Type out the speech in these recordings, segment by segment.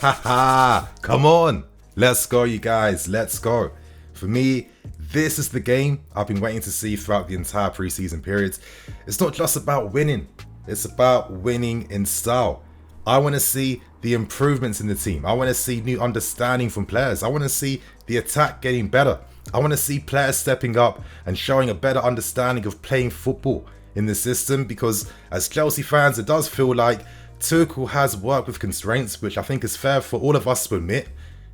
Haha, come on. Let's go, you guys. Let's go. For me, this is the game I've been waiting to see throughout the entire preseason period. It's not just about winning. It's about winning in style. I want to see the improvements in the team. I want to see new understanding from players. I want to see the attack getting better. I want to see players stepping up and showing a better understanding of playing football in the system, because as Chelsea fans, it does feel like Tuchel has worked with constraints, which I think is fair for all of us to admit.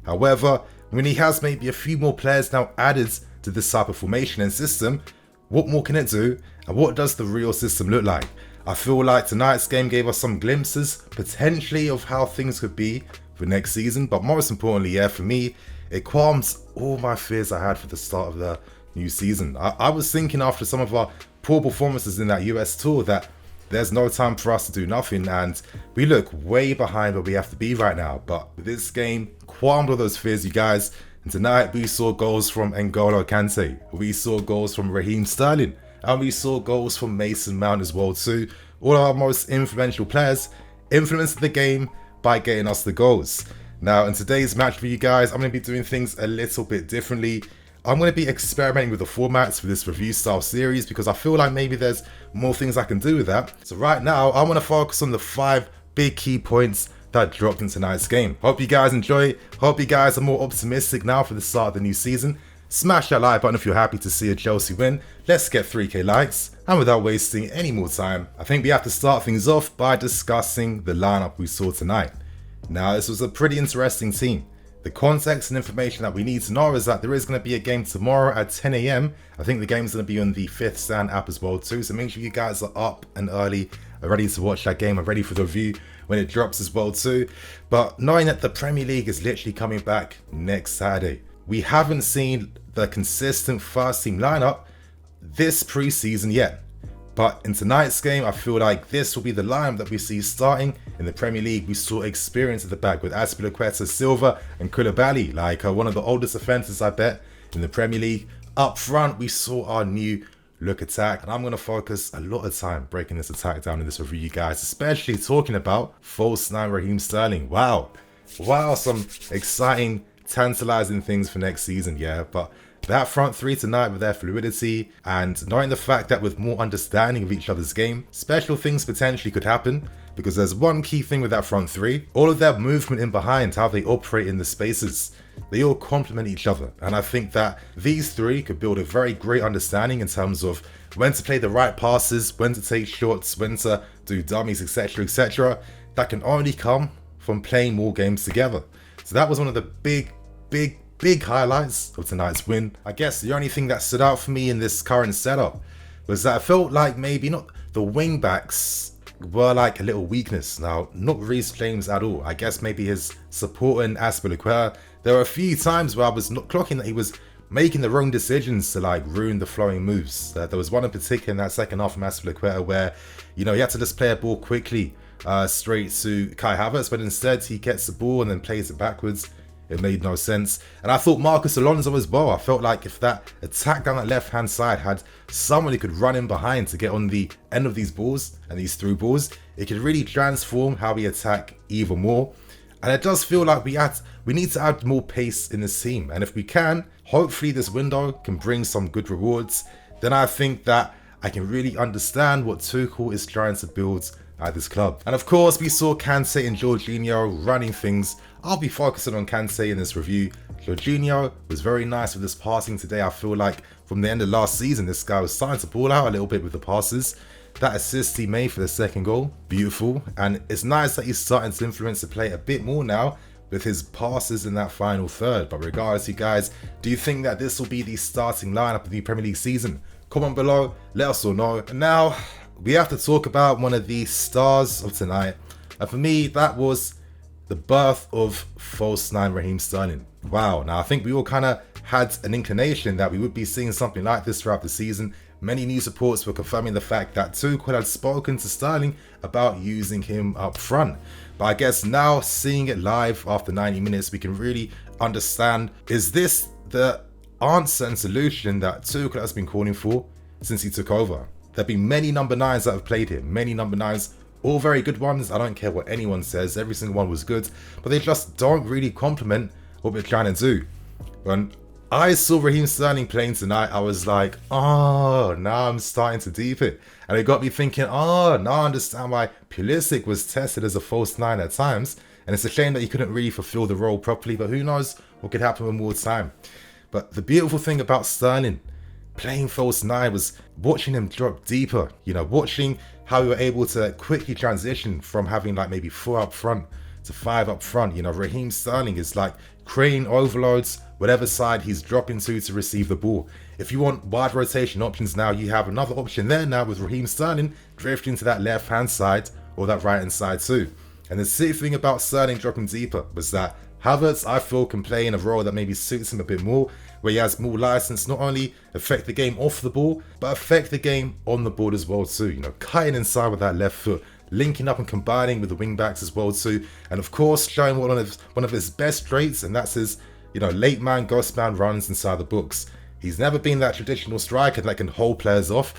However, when he has maybe a few more players now added to this type of formation and system, what more can it do, and what does the real system look like? I feel like tonight's game gave us some glimpses, potentially, of how things could be for next season, but most importantly, yeah, for me, it calms all my fears I had for the start of the new season. I was thinking after some of our poor performances in that US tour that there's no time for us to do nothing, and we look way behind where we have to be right now. But this game calmed all those fears, you guys, and tonight we saw goals from N'Golo Kante, we saw goals from Raheem Sterling, and we saw goals from Mason Mount as well too. All our most influential players influenced the game by getting us the goals. Now, in today's match for you guys, I'm going to be doing things a little bit differently. I'm going to be experimenting with the formats for this review style series because I feel like maybe there's more things I can do with that. So right now, I want to focus on the 5 big key points that dropped in tonight's game. Hope you guys enjoy it. Hope you guys are more optimistic now for the start of the new season. Smash that like button if you're happy to see a Chelsea win. Let's get 3k likes. And without wasting any more time, I think we have to start things off by discussing the lineup we saw tonight. Now, this was a pretty interesting team. The context and information that we need to know is that there is going to be a game tomorrow at 10 AM. I think the game is going to be on the 5th Stand app as well too. So make sure you guys are up and early, are ready to watch that game, are ready for the review when it drops as well too. But knowing that the Premier League is literally coming back next Saturday, we haven't seen the consistent first team lineup this preseason yet. But in tonight's game, I feel like this will be the lineup that we see starting in the Premier League. We saw experience at the back with Azpi, Silva and Koulibaly, like one of the oldest offenders, I bet, in the Premier League. Up front, we saw our new look attack, and I'm going to focus a lot of time breaking this attack down in this review, you guys, especially talking about false 9 Raheem Sterling. Wow, some exciting, tantalizing things for next season, yeah, but that front three tonight with their fluidity and knowing the fact that with more understanding of each other's game, special things potentially could happen, because there's one key thing with that front three: all of their movement in behind, how they operate in the spaces, they all complement each other. And I think that these three could build a very great understanding in terms of when to play the right passes, when to take shots, when to do dummies, etc, etc. That can only come from playing more games together. So that was one of the big highlights of tonight's win. I guess the only thing that stood out for me in this current setup was that I felt like maybe not the wing backs were like a little weakness. Now, not Reece James at all. I guess maybe his support in Azpi. There were a few times where I was not clocking that he was making the wrong decisions to like ruin the flowing moves. There was one in particular in that second half from Azpi where, you know, he had to just play a ball quickly straight to Kai Havertz, but instead he gets the ball and then plays it backwards. It made no sense. And I thought Marcus Alonso as well. I felt like if that attack down that left-hand side had someone who could run in behind to get on the end of these balls and these through balls, it could really transform how we attack even more. And it does feel like we need to add more pace in this team. And if we can, hopefully this window can bring some good rewards. Then I think that I can really understand what Tuchel is trying to build at this club. And of course, we saw Kante and Jorginho running things. I'll be focusing on Kante in this review. Jorginho was very nice with his passing today. I feel like from the end of last season, this guy was starting to ball out a little bit with the passes. That assist he made for the second goal, beautiful. And it's nice that he's starting to influence the play a bit more now with his passes in that final third. But regardless, you guys, do you think that this will be the starting lineup of the Premier League season? Comment below, let us all know. And now, we have to talk about one of the stars of tonight. And for me, that was the birth of false 9 Raheem Sterling. Wow. Now, I think we all kind of had an inclination that we would be seeing something like this throughout the season. Many news reports were confirming the fact that Tuchel had spoken to Sterling about using him up front. But I guess now, seeing it live after 90 minutes, we can really understand, is this the answer and solution that Tuchel has been calling for since he took over? There have been many number 9s that have played here, many number 9s All very good ones, I don't care what anyone says, every single one was good, but they just don't really complement what we're trying to do. When I saw Raheem Sterling playing tonight, I was like, oh, now I'm starting to deep it. And it got me thinking, oh, now I understand why Pulisic was tested as a false nine at times. And it's a shame that he couldn't really fulfill the role properly, but who knows what could happen with more time. But the beautiful thing about Sterling playing false nine was watching him drop deeper, watching how we were able to quickly transition from having like maybe 4 up front to 5 up front. Raheem Sterling is like creating overloads whatever side he's dropping to receive the ball. If you want wide rotation options now, you have another option there now with Raheem Sterling drifting to that left hand side or that right hand side too. And the sick thing about Sterling dropping deeper was that Havertz, I feel, can play in a role that maybe suits him a bit more, where he has more license, not only affect the game off the ball, but affect the game on the ball as well too. Cutting inside with that left foot, linking up and combining with the wing backs as well too, and of course showing one of his best traits, and that's his late man, ghost man runs inside the books. He's never been that traditional striker that can hold players off.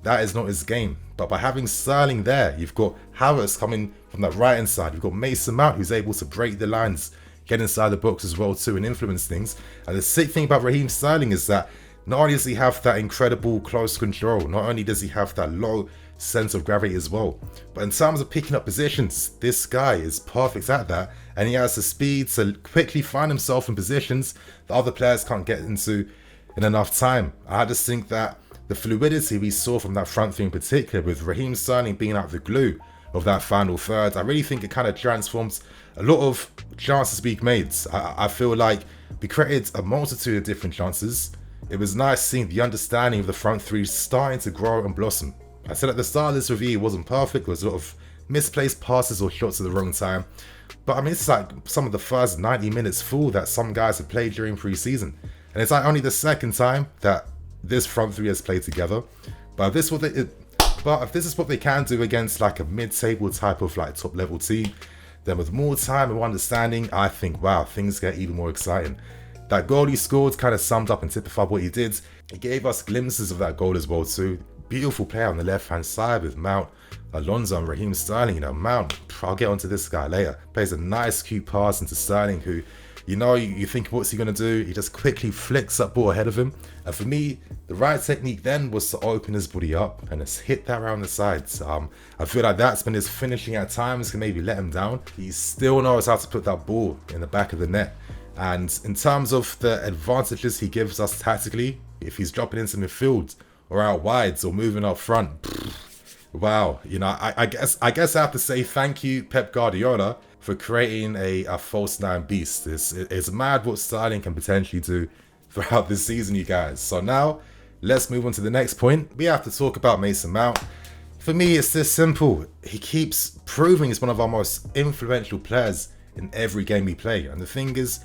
That is not his game. But by having Sterling there, you've got Havertz coming from that right hand side. You've got Mason Mount who's able to break the lines, get inside the box as well too, and influence things. And the sick thing about Raheem Sterling is that not only does he have that incredible close control, not only does he have that low sense of gravity as well, but in terms of picking up positions, this guy is perfect at that, and he has the speed to quickly find himself in positions that other players can't get into in enough time. I just think that the fluidity we saw from that front three in particular, with Raheem Sterling being like the glue of that final third, I really think it kind of transforms a lot of chances being made. I feel like we created a multitude of different chances. It was nice seeing the understanding of the front three starting to grow and blossom. I said at the start of this review it wasn't perfect, there was a lot of misplaced passes or shots at the wrong time. But I mean, it's like some of the first 90 minutes full that some guys have played during pre-season. And it's like only the second time that this front three has played together. But if this is what they can do against like a mid-table type of like top level team, then with more time and understanding, I think, wow, things get even more exciting. That goal he scored kind of summed up and typified what he did. He gave us glimpses of that goal as well too. Beautiful play on the left-hand side with Mount, Alonso and Raheem Sterling. Mount, I'll get onto this guy later, plays a nice cute pass into Sterling, who, you think, what's he going to do? He just quickly flicks that ball ahead of him. And for me, the right technique then was to open his body up and just hit that around the sides. I feel like that's been his finishing at times, can maybe let him down. He still knows how to put that ball in the back of the net. And in terms of the advantages he gives us tactically, if he's dropping into midfield or out wides or moving up front, wow. I guess I have to say thank you, Pep Guardiola, for creating a false nine beast. It's mad what Sterling can potentially do throughout this season, you guys. So now, let's move on to the next point. We have to talk about Mason Mount. For me, it's this simple. He keeps proving he's one of our most influential players in every game we play. And the thing is,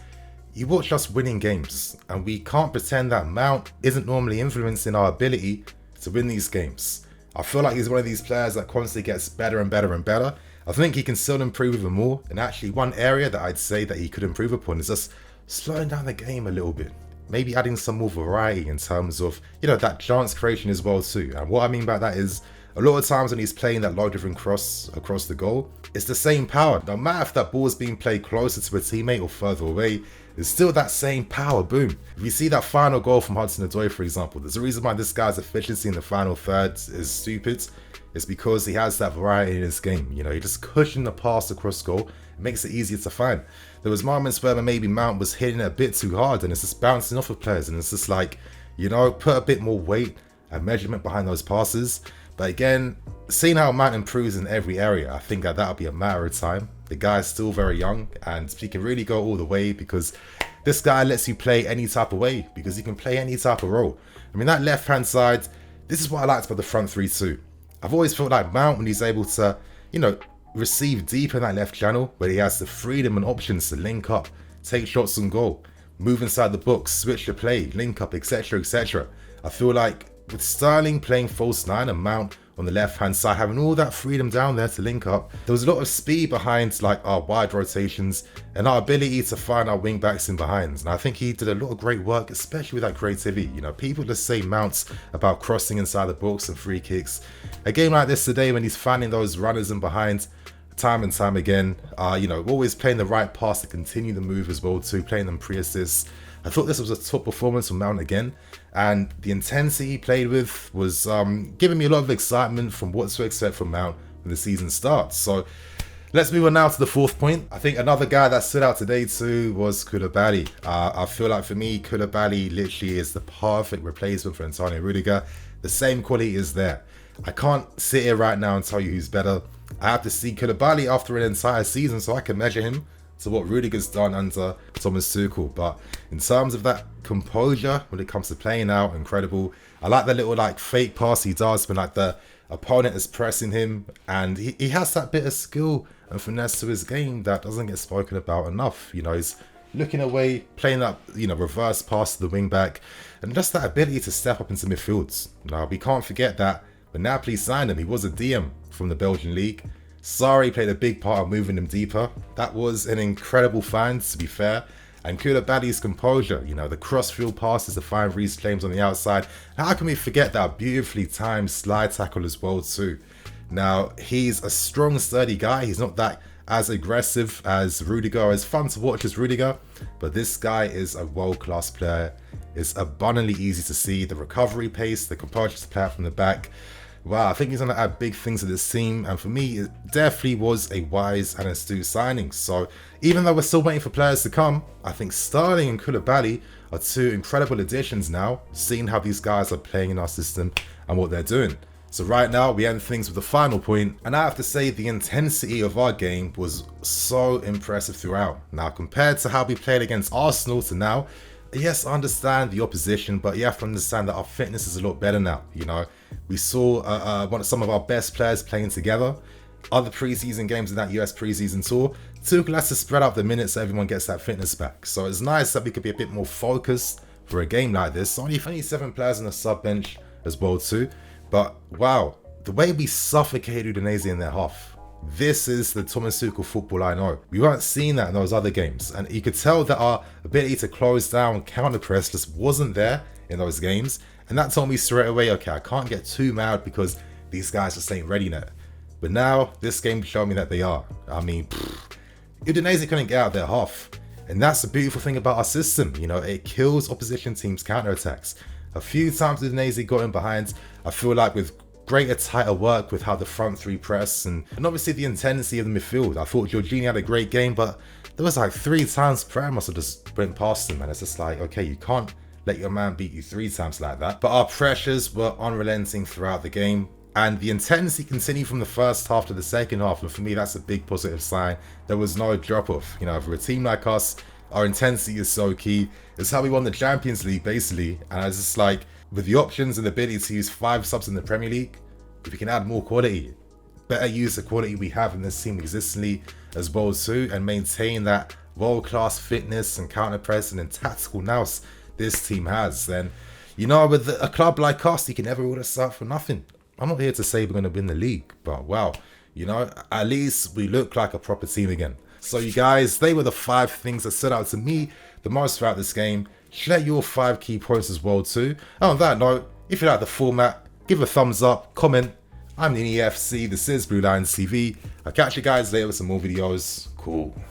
you watch us winning games, and we can't pretend that Mount isn't normally influencing our ability to win these games. I feel like he's one of these players that constantly gets better and better and better. I think he can still improve even more, and actually one area that I'd say that he could improve upon is just slowing down the game a little bit. Maybe adding some more variety in terms of, that chance creation as well too. And what I mean by that is, a lot of times when he's playing that low-driven cross across the goal, it's the same power. No matter if that ball's being played closer to a teammate or further away, it's still that same power, boom. If you see that final goal from Hudson-Odoi, for example, there's a reason why this guy's efficiency in the final third is stupid. It's because he has that variety in his game. He just cushioning the pass across goal. It makes it easier to find. There was moments where maybe Mount was hitting it a bit too hard and it's just bouncing off of players, and it's just like, put a bit more weight and measurement behind those passes. But again, seeing how Mount improves in every area, I think that that'll be a matter of time. The guy's still very young and he can really go all the way, because this guy lets you play any type of way, because he can play any type of role. I mean, that left-hand side, this is what I liked about the front three too. I've always felt like Mount, when he's able to, receive deep in that left channel, where he has the freedom and options to link up, take shots on goal, move inside the box, switch the play, link up, etc., etc. I feel like with Sterling playing false 9 and Mount on the left hand side, having all that freedom down there to link up, there was a lot of speed behind like our wide rotations and our ability to find our wing backs in behind. And I think he did a lot of great work, especially with that creativity. You know, people just say Mount's about crossing inside the box and free kicks. A game like this today, when he's finding those runners in behind time and time again, you know, always playing the right pass to continue the move as well too, playing them pre-assists. I thought this was a top performance from Mount again, and the intensity he played with was giving me a lot of excitement from what to expect from Mount when the season starts. So let's move on now to the fourth point. I think another guy that stood out today too was Koulibaly. I feel like for me, Koulibaly literally is the perfect replacement for Antonio Rudiger. The same quality is there. I can't sit here right now and tell you who's better. I have to see Koulibaly after an entire season so I can measure him to what Rudiger's done under Thomas Tuchel. But in terms of that composure when it comes to playing out, incredible. I like the little like fake pass he does when like the opponent is pressing him, and he has that bit of skill and finesse to his game that doesn't get spoken about enough. You know, he's looking away, playing that, you know, reverse pass to the wing back, and just that ability to step up into midfields. Now, we can't forget that when Napoli signed him, he was a DM from the Belgian league. Sarri played a big part of moving him deeper. That was an incredible find, to be fair. And Koulibaly's composure, you know, the cross-field passes to find Reece James on the outside. How can we forget that beautifully timed slide tackle as well too? Now, he's a strong, sturdy guy. He's not that as aggressive as Rudiger. It's fun to watch as Rudiger, but this guy is a world-class player. It's abundantly easy to see the recovery pace, the composure to play out from the back. Wow, I think he's going to add big things to this team, and for me, it definitely was a wise and astute signing. So even though we're still waiting for players to come, I think Sterling and Koulibaly are two incredible additions now, seeing how these guys are playing in our system and what they're doing. So right now, we end things with the final point, and I have to say the intensity of our game was so impressive throughout. Now, compared to how we played against Arsenal to now, yes, I understand the opposition, but you have to understand that our fitness is a lot better now. You know, we saw some of our best players playing together. Other preseason games in that US preseason tour, Tuchel has to spread out the minutes so everyone gets that fitness back. So it's nice that we could be a bit more focused for a game like this. Only 7 players on the sub bench as well too. But wow, the way we suffocated Udinese in their half. This is the Thomas Tuchel football I know. We weren't seeing that in those other games, and you could tell that our ability to close down, counter press just wasn't there in those games, and that told me straight away, okay, I can't get too mad because these guys just ain't ready now. But now this game showed me that they are. I mean, Udinese couldn't get out their half, and that's the beautiful thing about our system. You know, it kills opposition teams' counterattacks. A few times Udinese got in behind. I feel like with greater, tighter work with how the front three press and obviously the intensity of the midfield. I thought Jorginho had a great game, but there was like 3 times Prayer must have just went past him, and it's just like, okay, you can't let your man beat you 3 times like that. But our pressures were unrelenting throughout the game, and the intensity continued from the first half to the second half, and for me that's a big positive sign. There was no drop off. You know, for a team like us, our intensity is so key. It's how we won the Champions League basically, and it's just like, with the options and the ability to use 5 subs in the Premier League, if we can add more quality, better use the quality we have in this team existently as well too, and maintain that world-class fitness and counter pressing and tactical nous this team has, then, you know, with a club like us, you can never rule us out for nothing. I'm not here to say we're going to win the league, but wow, you know, at least we look like a proper team again. So you guys, they were the 5 things that stood out to me the most throughout this game. Share your 5 key points as well too. And on that note, if you like the format, give a thumbs up, comment. I'm the EFC, this is BlueLionsTV. I'll catch you guys later with some more videos. Cool.